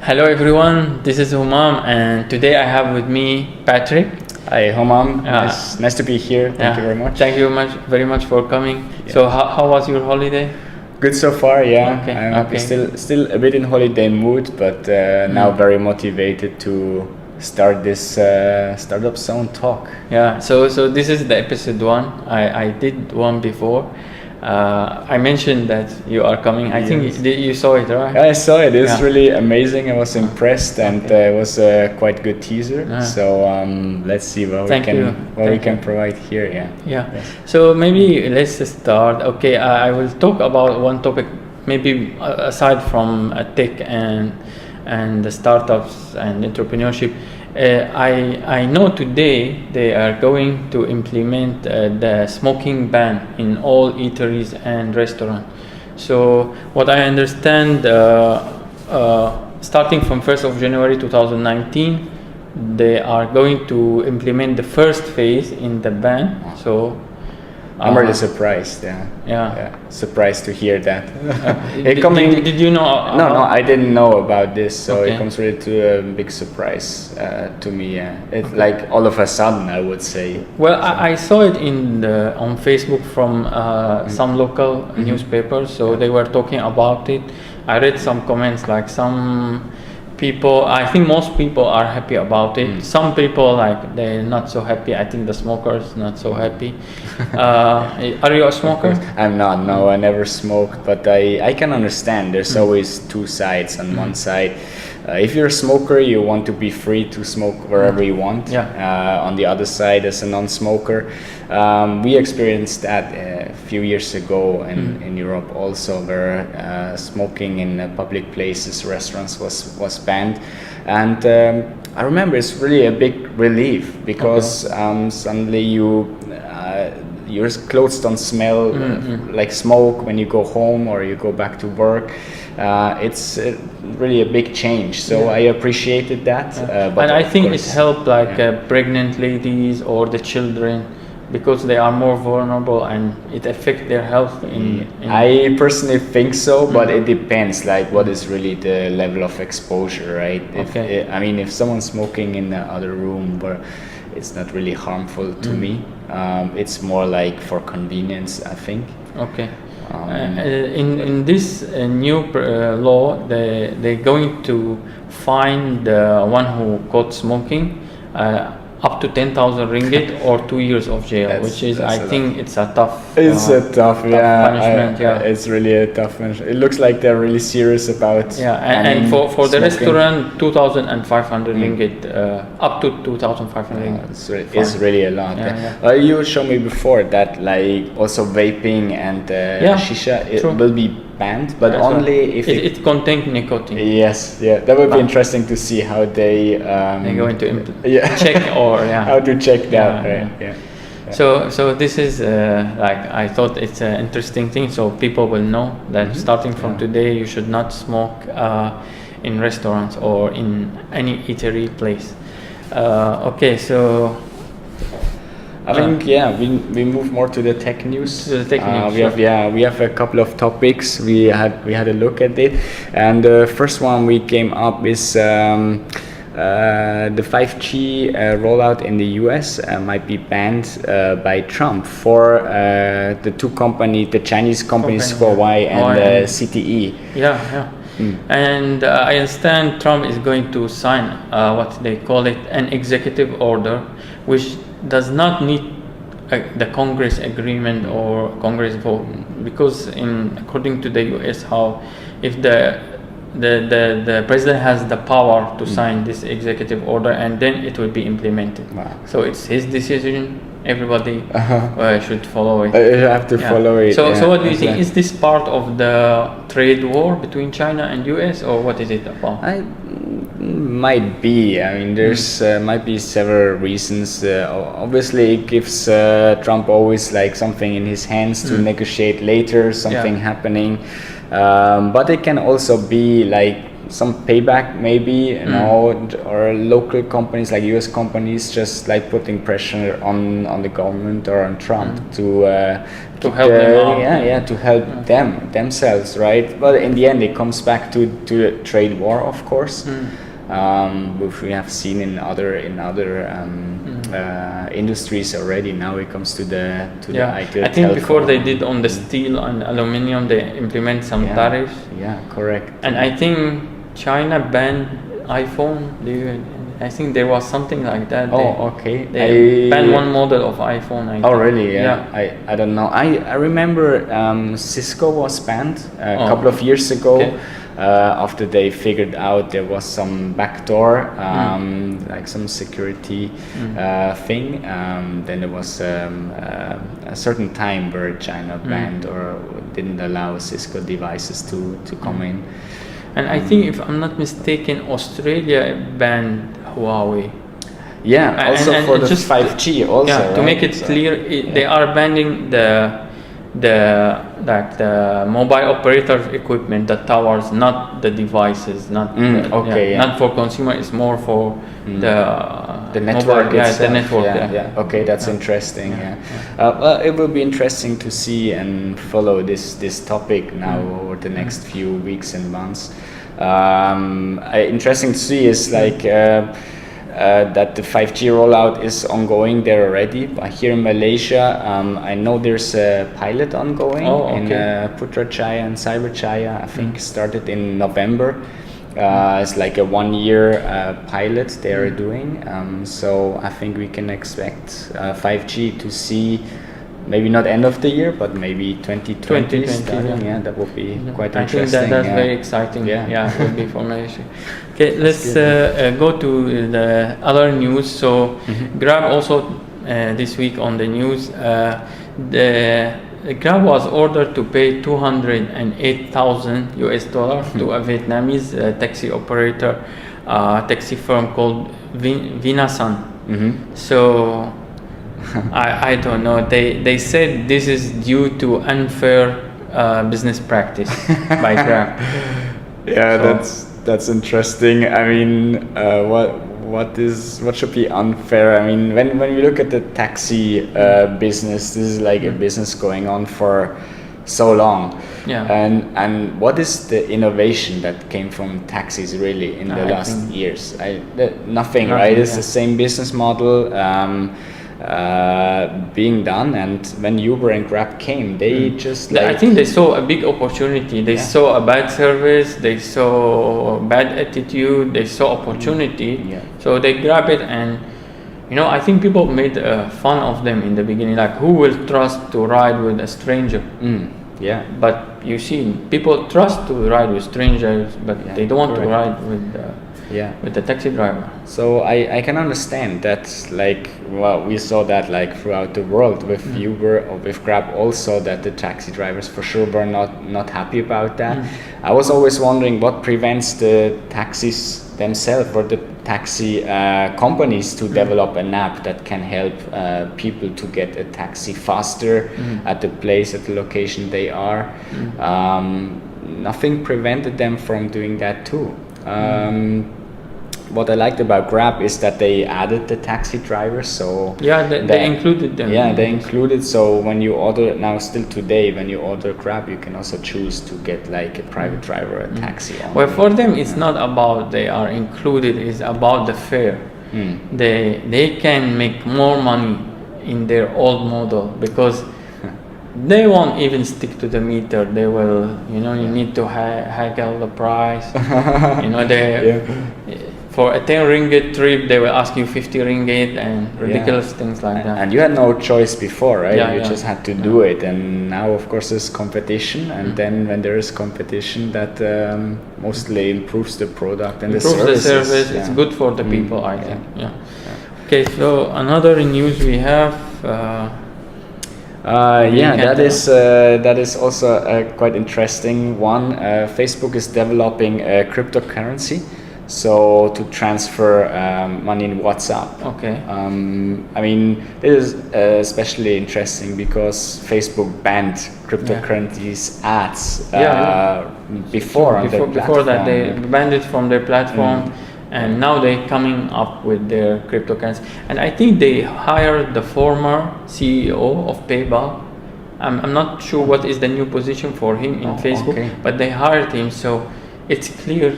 Hello everyone, this is Humam and today I have with me Patrick. Hi, Homam. Yeah. Nice to be here. Thank you very much. Thank you very much for coming. Yeah. So how was your holiday? Good so far. Yeah. Okay, I'm okay. still a bit in holiday mood, but now very motivated to start this startup zone talk. Yeah, so this is the episode 1. I did one before. I mentioned that you are coming. I think you saw it, right? I saw it. It's Yeah. really amazing. I was impressed, and it was a quite good teaser. Yeah. So let's see what Thank you. we can provide here. Yeah. Yeah. Yes. So maybe let's start. Okay, I will talk about one topic, maybe aside from tech and the startups and entrepreneurship. I know today they are going to implement the smoking ban in all eateries and restaurants. So what I understand, starting from 1st of January 2019, they are going to implement the first phase in the ban. So I'm really surprised. Yeah. Surprised to hear that. Did you know? No, I didn't know about this, so Okay. it comes really to a big surprise to me. Yeah, it's like all of a sudden, I would say. Well, I saw it on Facebook from some local newspapers, so they were talking about it. I read some comments, like some people, I think most people are happy about it. Some people, like, they're not so happy. I think the smokers not so happy. Are you a smoker? I'm not. No, I never smoked, but I can understand. There's always two sides. On one side, if you're a smoker, you want to be free to smoke wherever you want. Yeah. On the other side, as a non-smoker, we experienced that a few years ago in Europe also, where smoking in public places, restaurants was banned, and I remember it's really a big relief because suddenly your clothes don't smell like smoke when you go home or you go back to work. It's really a big change, so I appreciated that. But and I of think course, it helped, like, pregnant ladies or the children, because they are more vulnerable and it affects their health in I personally think so, but it depends, like what is really the level of exposure, right? Okay. If someone's smoking in the other room where it's not really harmful to me, it's more like for convenience, I think. Okay. In this new law, they're going to fine the one who caught smoking up to 10,000 ringgit or 2 years of jail, which is, I think, it's a tough. It's a tough punishment. It's really a tough punishment. It looks like they're really serious about. Yeah, and for the smoking. restaurant, 2,500 ringgit, up to 2,500 ringgit. It's really a lot. Yeah. You showed me before that, like, also vaping and shisha true. will be banned, but Yeah, only if it contains nicotine. Yes, that would be interesting to see how they They're going to check how to check that. Yeah. So this is like, I thought it's an interesting thing, so people will know that starting from today you should not smoke in restaurants or in any eatery place. Okay, so I think we move more to the tech news. To the tech news, we have a couple of topics. We had a look at it, and the first one we came up is the 5G rollout in the US might be banned by Trump for the Chinese companies Huawei and CTE. Yeah. And I understand Trump is going to sign what they call it an executive order, which does not need the Congress agreement or Congress vote, because according to the US, how if the president has the power to sign this executive order, and then it will be implemented. Wow. So it's his decision. Everybody should follow it. You have to follow it. So what do you think? Is this part of the trade war between China and US, or what is it about? Might be. I mean, there's might be several reasons. Obviously, it gives Trump always like something in his hands to negotiate later, something happening. But it can also be like some payback maybe, you know, or local companies like US companies just like putting pressure on the government or on Trump to help them out. to help themselves, right? But in the end it comes back to the trade war, of course, which we have seen in other industries already. Now it comes to the I think before they did on the steel and aluminum, they implement some tariffs. Yeah, correct. And I think China banned iPhone. I think there was something like that. They banned one model of iPhone. I think. Really? Yeah. I don't know. I remember Cisco was banned a couple of years ago. Okay. After they figured out there was some backdoor, like some security thing, then there was a certain time where China banned or didn't allow Cisco devices to come in. And I think, if I'm not mistaken, Australia banned Huawei. Yeah, also and for the 5G also. Yeah, to right? make it clear, they are banning the mobile operator equipment, the towers, not the devices, not not for consumer. It's more for the network mobile, itself. The network. Okay, that's interesting. Well, it will be interesting to see and follow this topic now over the next few weeks and months. Interesting to see is like. That the 5G rollout is ongoing there already. But here in Malaysia, I know there's a pilot ongoing in Putrajaya and Cyberjaya. I think started in November. It's like a 1-year pilot they are doing. So I think we can expect 5G to see. Maybe not end of the year, but maybe 2020 starting. Yeah, that would be quite interesting. I think that's very exciting. Yeah, it will be for Malaysia. Okay, let's go to the other news. So Grab also this week on the news, the Grab was ordered to pay $208,000 to a Vietnamese taxi operator, taxi firm called Vinasun. So. I don't know. They said this is due to unfair business practice by Grab. That's interesting. I mean, what should be unfair? I mean, when we look at the taxi business, this is like a business going on for so long. And what is the innovation that came from taxis really in the last years? Nothing, right? It's the same business model. Being done, and when Uber and Grab came, they just I think they saw a big opportunity. They saw a bad service, they saw bad attitude, they saw opportunity, so they grab it. And I think people made fun of them in the beginning, like, who will trust to ride with a stranger? But you see, people trust to ride with strangers, but they don't want to ride with the taxi driver. So I can understand that, like, well, we saw that like throughout the world with Uber or with Grab also, that the taxi drivers for sure were not happy about that. I was always wondering what prevents the taxis themselves or the taxi companies to develop an app that can help people to get a taxi faster at the place, at the location they are. Nothing prevented them from doing that too. What I liked about Grab is that they added the taxi drivers, so they included them. They included. So when you order now, still today, when you order Grab, you can also choose to get like a private driver, a taxi. Well, for them, it's not about they are included; it's about the fare. They can make more money in their old model because they won't even stick to the meter. They will, you need to haggle the price. For a 10 ringgit trip, they will ask you 50 ringgit and ridiculous things like that. And you had no choice before, right? You just had to do it. And now, of course, there's competition. And then when there is competition, that mostly improves the product and improves the service. It's good for the people, I think. Okay, so another news we have. That is also a quite interesting one. Facebook is developing a cryptocurrency so to transfer money in WhatsApp. Okay. I mean, this is especially interesting because Facebook banned cryptocurrencies ads before on their platform. Before that, they banned it from their platform, and now they're coming up with their cryptocurrency. And I think they hired the former CEO of PayPal. I'm not sure what is the new position for him in Facebook, but they hired him, so it's clear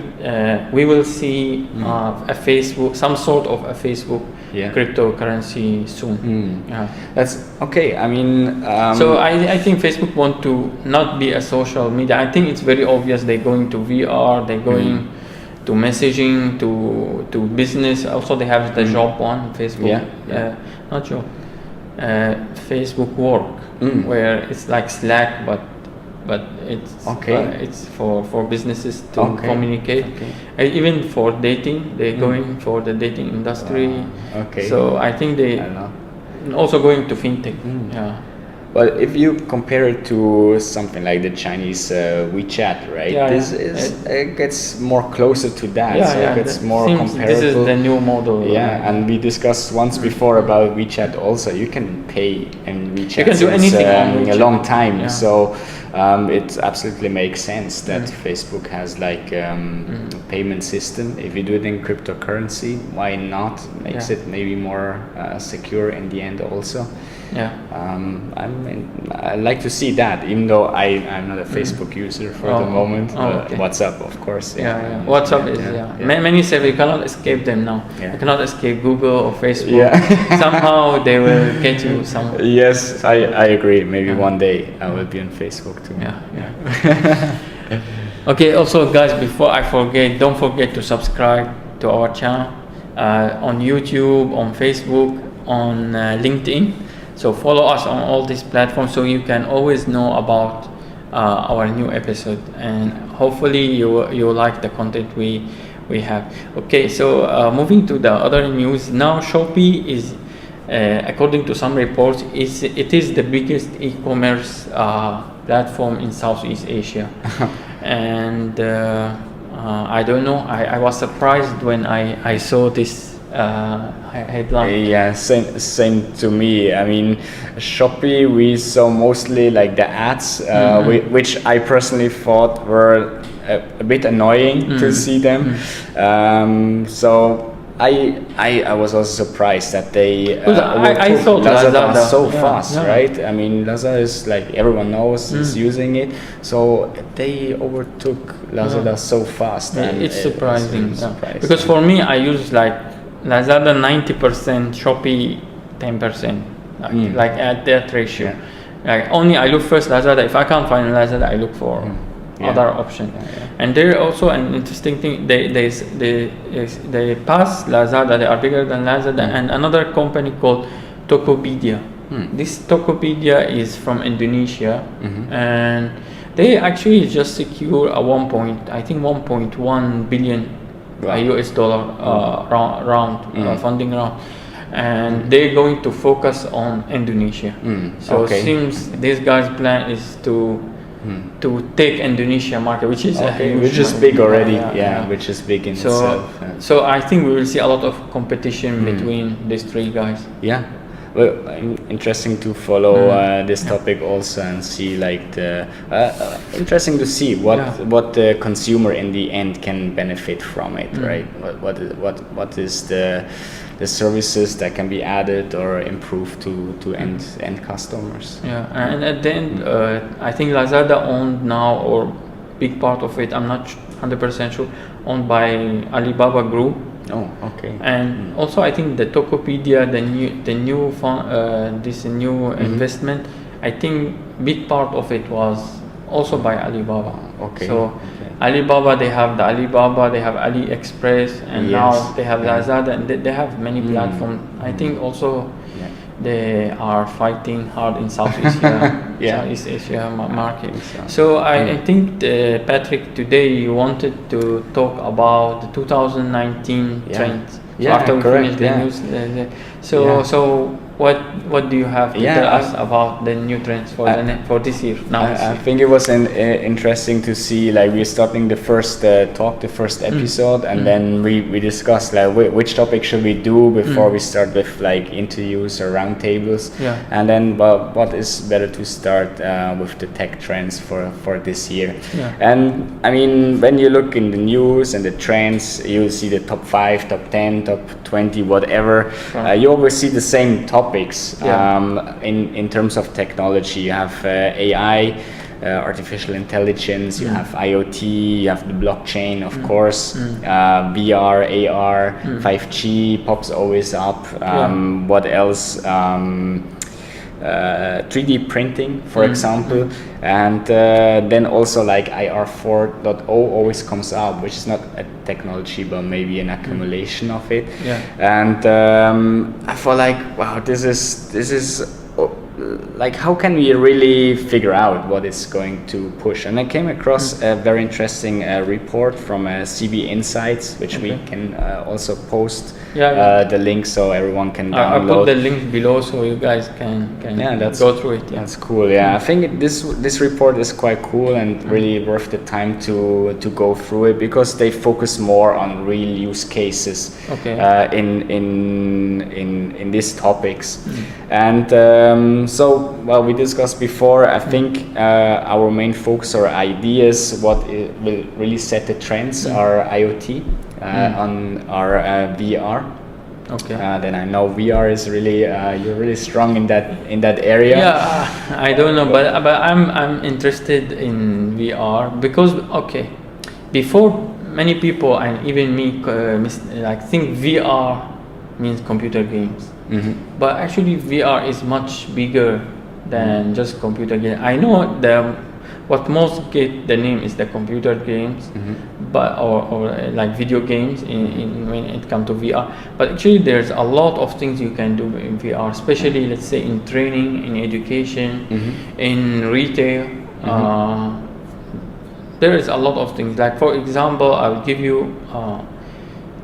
we will see a Facebook, some sort of a Facebook cryptocurrency soon. That's okay. I mean, so I think Facebook want to not be a social media. I think it's very obvious they're going to VR, they're going to messaging, to business. Also, they have the job on Facebook. Not job. Facebook work, where it's like Slack, but it's it's for businesses to communicate. Even for dating, they're going for the dating industry. So I think they also going to fintech. But if you compare it to something like the Chinese WeChat, right? It gets more closer to that. It gets more comparable. This is the new model. And we discussed once before about WeChat also. You can pay in WeChat you can do anything on a long time. So it absolutely makes sense that Facebook has like payment system. If you do it in cryptocurrency, why not? Makes it maybe more secure in the end also. I like to see that, even though I'm not a Facebook user for the moment. WhatsApp, of course. WhatsApp is many say we cannot escape them now. You cannot escape Google or Facebook. Somehow they will get you somewhere. Yes, I agree. Maybe one day I will be on Facebook too. Okay. Also, guys, before I forget, don't forget to subscribe to our channel on YouTube, on Facebook, on LinkedIn. So follow us on all these platforms so you can always know about our new episode, and hopefully you like the content we have. Okay, so moving to the other news now. Shopee is, according to some reports, it is the biggest e-commerce platform in Southeast Asia. And I don't know, I was surprised when I saw this headline. Same to me. I mean, Shopee, we saw mostly like the ads, which I personally thought were a bit annoying to see them. So I was also surprised that they I thought Lazada so fast, right? I mean, Lazada is like everyone knows is using it, so they overtook Lazada so fast. And it's surprising, because for me, I use like Lazada 90%, Shopee 10%, like at that ratio. Like only I look first Lazada. If I can't find Lazada, I look for other option. And there also an interesting thing. They pass Lazada. They are bigger than Lazada, and another company called Tokopedia. This Tokopedia is from Indonesia, and they actually just secure a 1.1 billion US dollar funding round, and they're going to focus on Indonesia. So it seems this guy's plan is to take Indonesia market, which is which is big already. Which is big in itself. So I think we will see a lot of competition between these three guys. Well, interesting to follow this topic also and see like the interesting to see what the consumer in the end can benefit from it, right? What is the services that can be added or improved to end customers? And at the end, I think Lazada owned now, or big part of it, I'm not 100% sure, owned by Alibaba Group. And also I think the Tokopedia, the new investment, I think big part of it was also by Alibaba. Alibaba, they have the Alibaba, they have AliExpress, and now they have Lazada, and they have many platforms. I think also they are fighting hard in Southeast Asia market. So I think Patrick, today you wanted to talk about the 2019 trends. So after we finish the news, so what do you have to Yeah, tell us about the new trends for for this year now? I think it was interesting to see, like, we're starting the first talk, the first episode, and then we discussed like which topic should we do before we start with like interviews or roundtables. Yeah. And then, well, what is better to start with the tech trends for this year? Yeah. And I mean, when you look in the news and the trends, you'll see the top 5, top 10, top 20, whatever. You always see the same topics. In terms of technology, you have AI, artificial intelligence, you have IoT, you have the blockchain, of course, VR, AR, 5G pops always up. What else? 3D printing, for example, and then also like IR 4.0 always comes up, which is not a technology but maybe an accumulation of it. And I feel like, wow, this is like, how can we really figure out what it's going to push? And I came across a very interesting report from CB Insights, which we can also post the link so everyone can download. I'll put the link below so you guys can go through it. That's cool. I think this report is quite cool and really worth the time to go through it, because they focus more on real use cases in these topics. And so, well, we discussed before, I think our main focus or ideas, what will really set the trends, are IoT on our VR. Then I know VR is really you're really strong in that area. Yeah, I don't know, but I'm interested in VR because before many people and even me like think VR means computer games. But actually VR is much bigger than just computer game. I know what most get the name is the computer games, but or like video games in when it comes to VR. But actually there's a lot of things you can do in VR, especially let's say in training, in education, in retail. There is a lot of things. Like for example, I will give you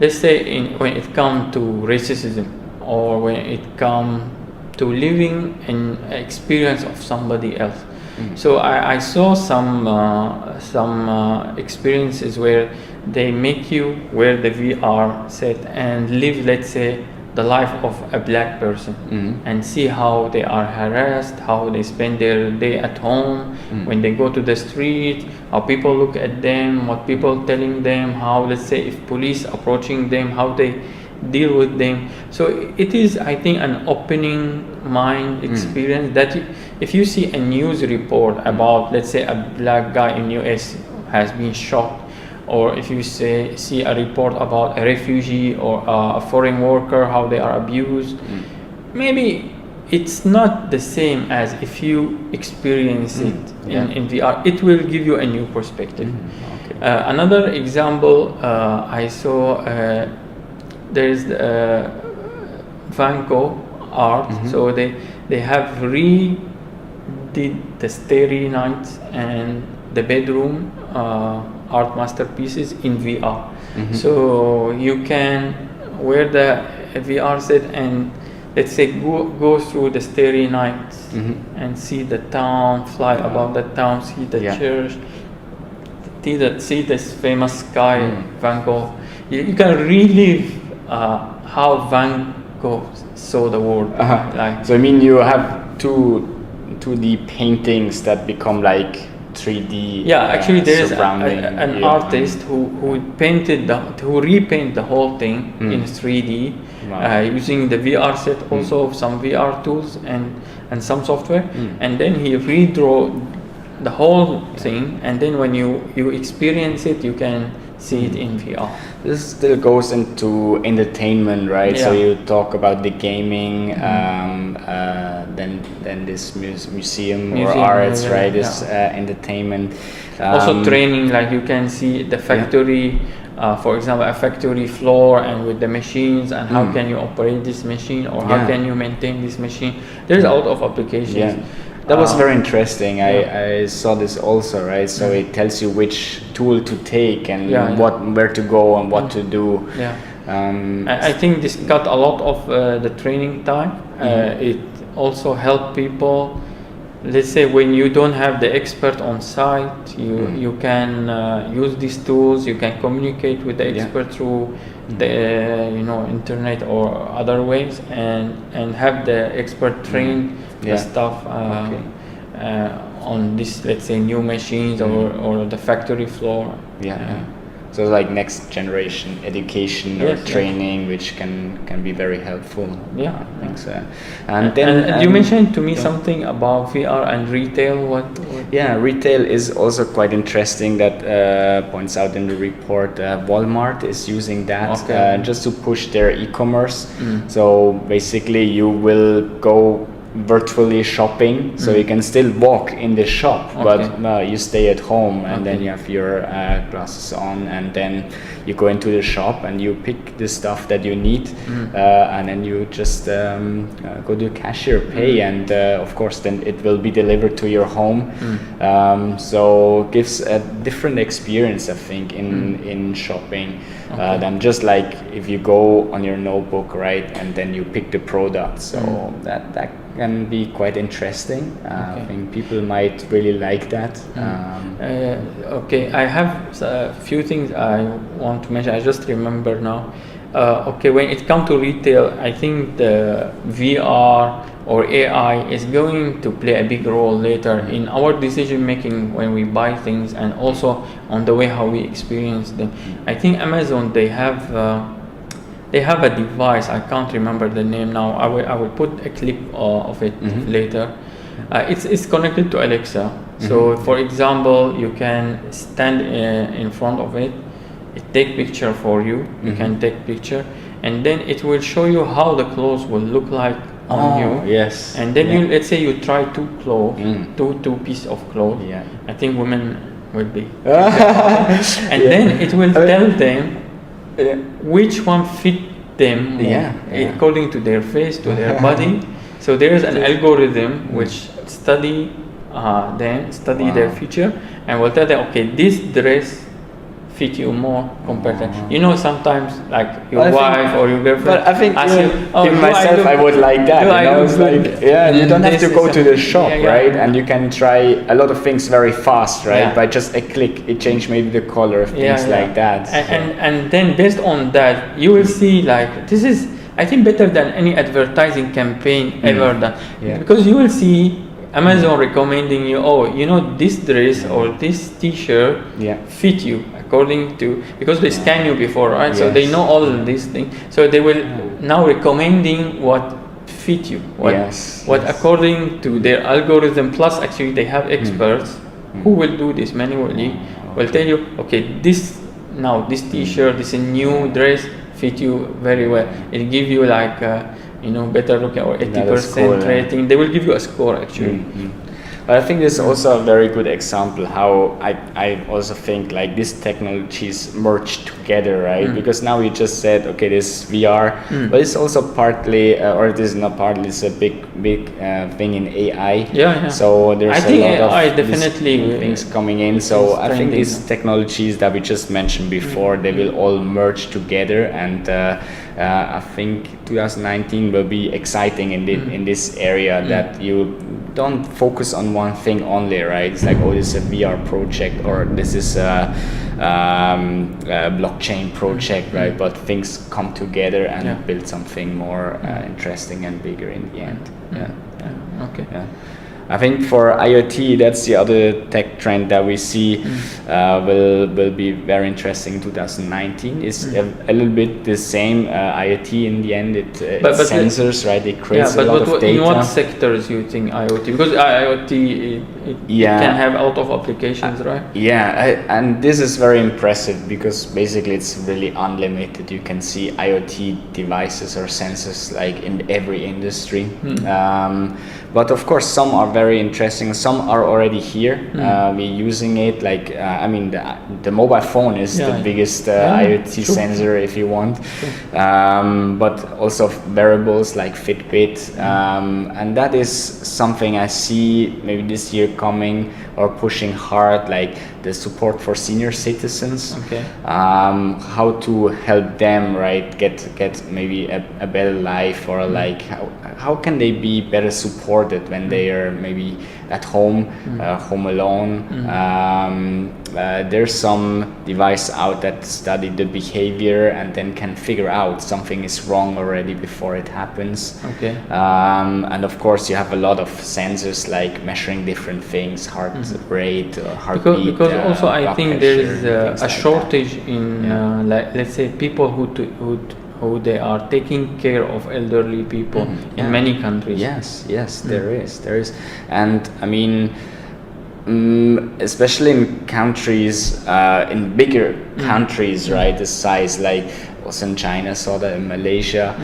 let's say when it comes to racism, or when it comes to living an experience of somebody else. So I saw some experiences where they make you wear the VR set and live, let's say, the life of a black person, and see how they are harassed, how they spend their day at home, when they go to the street, how people look at them, what people telling them, how, let's say, if police approaching them, how they deal with them. So it is, I think, an opening mind experience that if you see a news report about, let's say, a black guy in US has been shot, or if you see a report about a refugee or a foreign worker, how they are abused, maybe it's not the same as if you experience it in VR. It will give you a new perspective. Another example, I saw there's Van Gogh art. So they have redid the Starry Nights and the bedroom art masterpieces in VR. So you can wear the VR set and, let's say, go through the Starry Nights and see the town, fly above the town, see the church, see this famous sky, Van Gogh. You can relive how Van Gogh saw the world. So I mean, you have 2D paintings that become like 3D. Actually there is an artist who repainted the whole thing in 3D using the VR set, also some VR tools and some software, and then he redraw the whole thing, and then when you experience it, you can see it in VR. This still goes into entertainment, right? So you talk about the gaming, then this museum or arts, right? This entertainment. Also training, like you can see the factory, for example, a factory floor and with the machines, and how can you operate this machine, or how can you maintain this machine. There's a lot of applications. That was very interesting. I saw this also, right? So it tells you which tool to take and where to go and what to do. I think this cut a lot of the training time. It also help people. Let's say when you don't have the expert on site, you can use these tools. You can communicate with the expert through the internet or other ways, and have the expert train the stuff on this, let's say, new machines or the factory floor. So like next generation education or training, which can be very helpful. Yeah, I think so. And you mentioned to me something about VR and retail. What? Yeah, retail is also quite interesting. That points out in the report. Walmart is using that just to push their e-commerce. So basically, you will go virtually shopping, so you can still walk in the shop, but you stay at home, and then you have your glasses on, and then you go into the shop and you pick the stuff that you need, and then you just go to the cashier, pay, and of course then it will be delivered to your home. So gives a different experience, I think, in shopping than just like if you go on your notebook, right, and then you pick the product. So that can be quite interesting. I think people might really like that. I have a few things I want to mention. I just remember now. When it comes to retail, I think the VR or AI is going to play a big role later in our decision making when we buy things, and also on the way how we experience them. I think Amazon, they have a device. I can't remember the name now. I will put a clip of it later. It's connected to Alexa. So for example, you can stand in front of it. It take picture for you. You can take picture, and then it will show you how the clothes will look like on you. Yes. And then let's say you try two pieces of clothes. Yeah. I think women will be. And then it will tell them which one fit them more, according to their face, to their body. So there is an algorithm which study their feature, and will tell them, okay, this dress fit you more compared to, sometimes like your wife or your girlfriend. But I think I would like that. You don't have to go to the shop, right? And you can try a lot of things very fast, right? By just a click, it change maybe the color, things like that. And then based on that, you will see like this is, I think, better than any advertising campaign ever done, because you will see Amazon recommending you, this dress or this T-shirt fit you according to, because they scan you before, right? So they know all of these things. So they will now recommending what fit you, what according to their algorithm. Plus, actually, they have experts who will do this manually. Will tell you, okay, this T-shirt, this new dress fit you very well. It give you like better looking or 80% rating. They will give you a score actually. But I think this is also a very good example how I also think like these technologies merge together, right? Because now you just said, okay, this VR, but it's also partly, or it is not partly, it's a big thing in AI. So there's I think a lot AI of definitely things coming in. So I think these technologies that we just mentioned before, they will all merge together, and I think 2019 will be exciting in this area, that you don't focus on one thing only, right? It's like, this is a VR project, or this is a blockchain project, right? But things come together and build something more interesting and bigger in the end. I think for IoT, that's the other tech trend that we see will be very interesting in 2019. It's a little bit the same. IoT in the end, it's sensors, right? It creates a lot of data. In what sectors you think IoT? Because IoT it can have a lot of applications, right? And this is very impressive because basically it's really unlimited. You can see IoT devices or sensors like in every industry. But of course, some are very interesting. Some are already here. We're using it. Like the mobile phone is the biggest IoT sensor, if you want. But also wearables like Fitbit, and that is something I see maybe this year coming or pushing hard. Like the support for senior citizens. Okay. How to help them, right, get maybe a better life, or like how can they be better supported when they are maybe at home, home alone. There's some device out that study the behavior and then can figure out something is wrong already before it happens. Okay. And of course you have a lot of sensors like measuring different things, heart rate, heartbeat. Because also I blood think pressure, there is things a like shortage in like, let's say, people who they are taking care of elderly people in many countries. Yes, there is, and I mean, especially in countries, in bigger countries, right, the size, like also in China, saw that in Malaysia,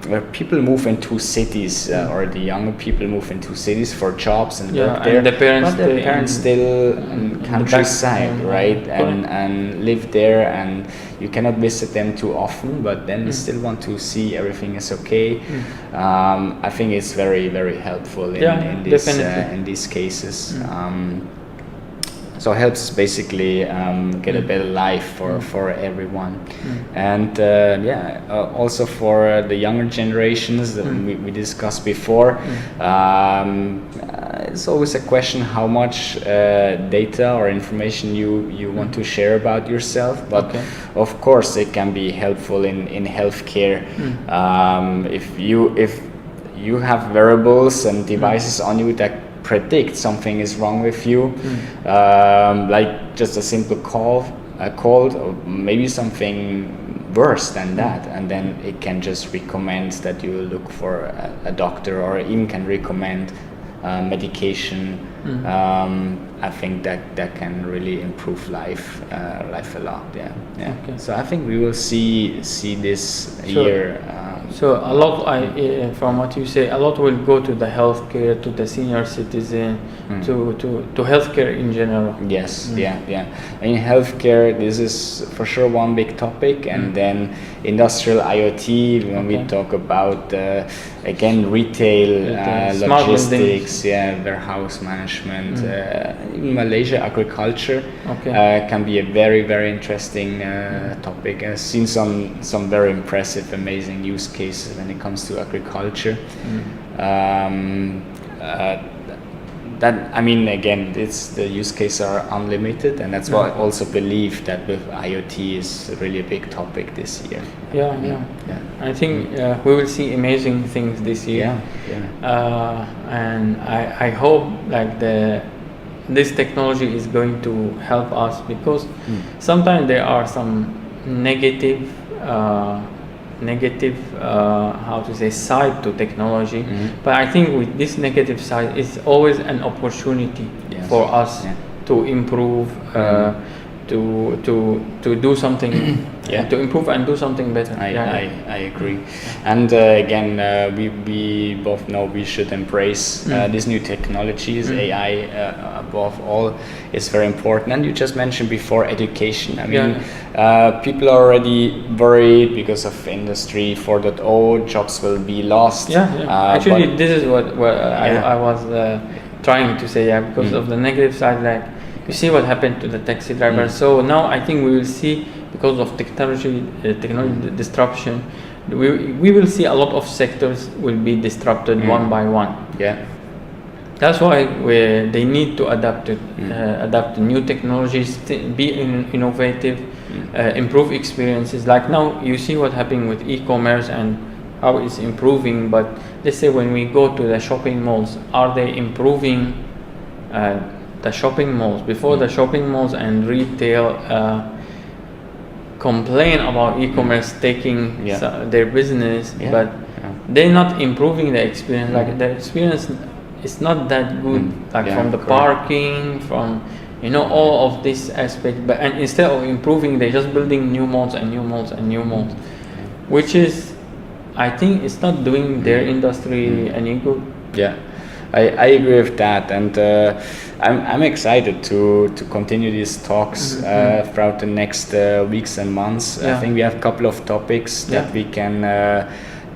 where people move into cities, or the younger people move into cities for jobs and work there, and the parents, but the parents still in countryside, right, and live there, and you cannot visit them too often, but then you still want to see everything is okay. I think it's very, very helpful in these cases. So it helps basically get a better life for everyone. And also for the younger generations that we discussed before, it's always a question how much data or information you want to share about yourself, but of course it can be helpful in healthcare. If you have wearables and devices on you that predict something is wrong with you, like just a simple cold, or maybe something worse than that, and then it can just recommend that you look for a doctor, or even can recommend medication. I think that can really improve life a lot. Okay. So I think we will see this year. So a lot, from what you say, a lot will go to the healthcare, to the senior citizen, to healthcare in general. Yes, yeah. In healthcare, this is for sure one big topic, and then industrial IoT. When we talk about again retail, logistics, warehouse management, in Malaysia, agriculture can be a very, very interesting topic. I've seen some very impressive, amazing use cases when it comes to agriculture. That, I mean, again, the use cases are unlimited, and that's why I also believe that with IoT is really a big topic this year. Yeah. I think we will see amazing things this year. And I hope like this technology is going to help us, because sometimes there are some negative how to say side to technology, but I think with this negative side, it's always an opportunity for us to improve, to do something, to improve and do something better. I agree. And again, we both know we should embrace these new technologies. AI above all is very important. And you just mentioned before education. I mean, people are already worried because of Industry 4.0, jobs will be lost. Actually, this is what I was trying to say. Because of the negative side, like, you see what happened to the taxi drivers. So now I think we will see, because of technology disruption, we will see a lot of sectors will be disrupted one by one. That's why they need to adapt to new technologies, be innovative, improve experiences. Like now, you see what happened with e-commerce and how it's improving. But let's say when we go to the shopping malls, are they improving the shopping malls? Before, the shopping malls and retail complain about e-commerce taking their business, but they're not improving the experience. Like the experience is not that good, from the parking, from all of this aspect. But and instead of improving, they're just building new malls and new malls and new malls, which is, I think, it's not doing their industry any good. I agree with that, and I'm excited to continue these talks throughout the next weeks and months. I think we have a couple of topics that we can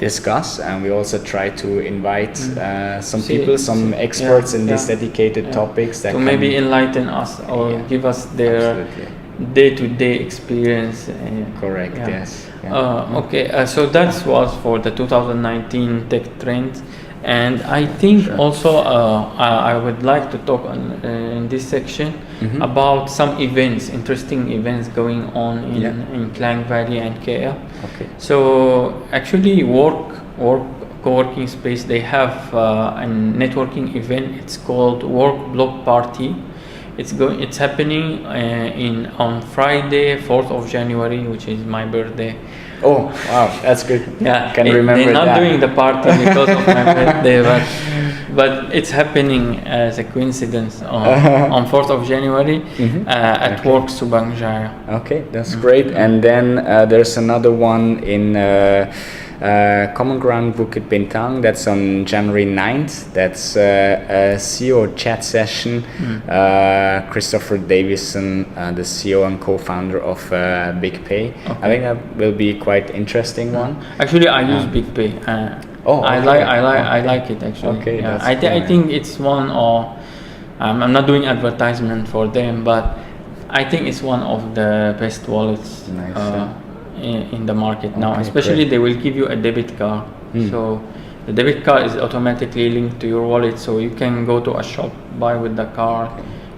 discuss, and we also try to invite some See, people, some experts in these yeah, dedicated topics that to can maybe enlighten us or Yeah, give us their absolutely. day-to-day experience. Correct. Yeah. Yes. Yeah. Okay, so that was for the 2019 tech trends, and I think also I would like to talk in this section about some events, interesting events going on in Klang Valley and KL. Okay. So actually, co-working space, they have a networking event. It's called Work Block Party. It's happening on Friday, 4th of January, which is my birthday. Oh wow, that's good. Yeah, Can remember they're not that. doing the party because of my birthday, but it's happening as a coincidence on 4th of January at Work Subang Jaya. Okay, that's great. And then there's another one in Common Ground Bukit Bintang. That's on January 9th. That's a CEO chat session. Christopher Davison, the CEO and co-founder of BigPay. Okay. I think that will be quite interesting one. Actually, I use BigPay. I like it actually. Okay, yeah. that's I think it's one of I'm not doing advertisement for them, but I think it's one of the best wallets in the market now. Especially they will give you a debit card. So the debit card is automatically linked to your wallet, so you can go to a shop, buy with the card.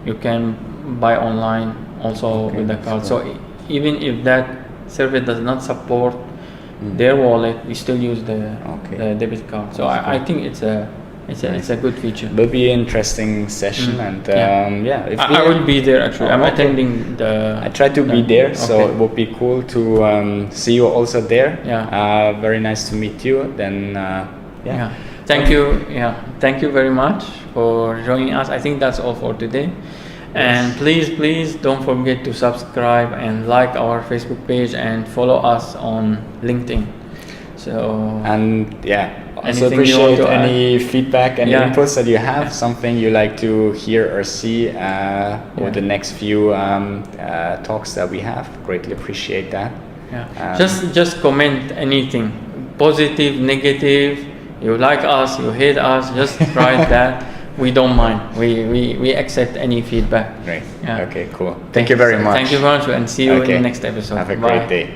You can buy online also with the card. So even if that service does not support their wallet, you still use the debit card. So I think it's a good feature. Will be an interesting session, and if I will be there actually. I'm attending the. I try to be there, so it would be cool to see you also there. Yeah. Very nice to meet you. Then Thank you. Yeah, thank you very much for joining us. I think that's all for today. And please don't forget to subscribe and like our Facebook page and follow us on LinkedIn. So also appreciate any feedback and inputs that you have, something you like to hear or see over the next few talks that we have. Greatly appreciate that. Just comment anything, positive, negative. You like us, you hate us, just write that. We don't mind. We accept any feedback. Great. Okay, cool. Thank you very much. Thank you very much, and see you in the next episode. Have a great day.